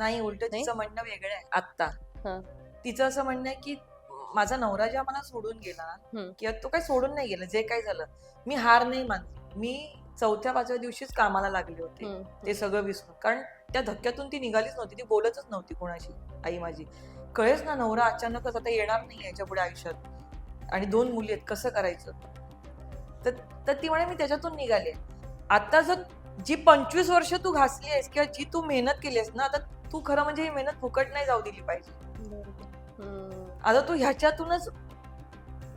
नाही, उलट नाही? तिचं म्हणणं वेगळं आहे आता. हं. तिचं असं म्हणणं आहे की माझा नवरा जेव्हा मला सोडून गेला हं. किंवा तो काही सोडून नाही गेला, जे काही झालं, मी हार नाही मानली. मी 4थ्या-5व्या दिवशीच कामाला लागले होते हं. ते सगळं विसरून. कारण त्या धक्क्यातून ती निघालीच नव्हती, ती बोलतच नव्हती कोणाशी, आई माझी. कळेच ना, नवरा अचानकच आता येणार नाही याच्या पुढे आयुष्यात आणि 2 मुली आहेत, कसं करायचं. तर तर ती म्हणे मी त्याच्यातून निघाले. आता जर जी 25 वर्ष तू घासली आहेस किंवा जी तू मेहनत केली आहेस ना, आता तू खरं म्हणजे ही मेहनत फुकट नाही जाऊ दिली पाहिजे. बरोबर. हं. आता तू ह्याच्यातूनच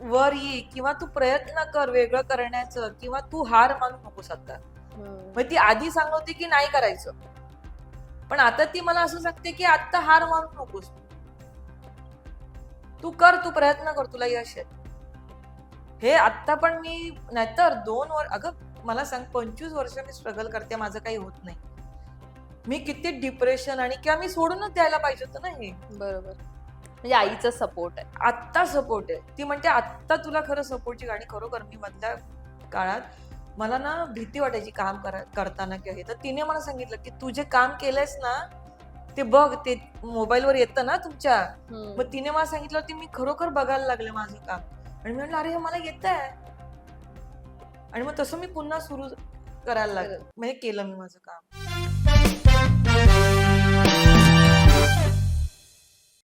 वर ये किंवा तू प्रयत्न कर वेगळं करण्याचं किंवा तू हार मानू नकोस आता. हं. मग ती आधी सांगत होती की नाही करायचं, पण आता ती मला असं सांगते की आता हार मानू नकोस, तू कर, तू प्रयत्न कर, तुला यश आहे. हे आत्ता पण मी नाहीतर 2 वर्ष, अगं मला सांग, 25 वर्ष मी स्ट्रगल करते, माझं काही होत नाही. मी किती डिप्रेशन आणि किंवा मी सोडूनच द्यायला पाहिजे होतं ना हे. बरोबर. म्हणजे आईचा सपोर्ट आहे. आत्ता सपोर्ट आहे. ती म्हणते आत्ता तुला खरं सपोर्टची गाणी. खरोखर मी मधल्या काळात मला ना भीती वाटायची काम करताना किंवा हे. तर तिने मला सांगितलं की तू जे काम केलंयस ना ते बघ, ते मोबाईलवर येतं ना तुमच्या. हं. मग तिने मला सांगितलं की मी खरोखर बघायला लागले माझं काम आणि मी म्हटलं अरे हे मला येतंय. आणि मग तसं मी पुन्हा सुरू करायला लागले, म्हणजे केलं मी माझं काम.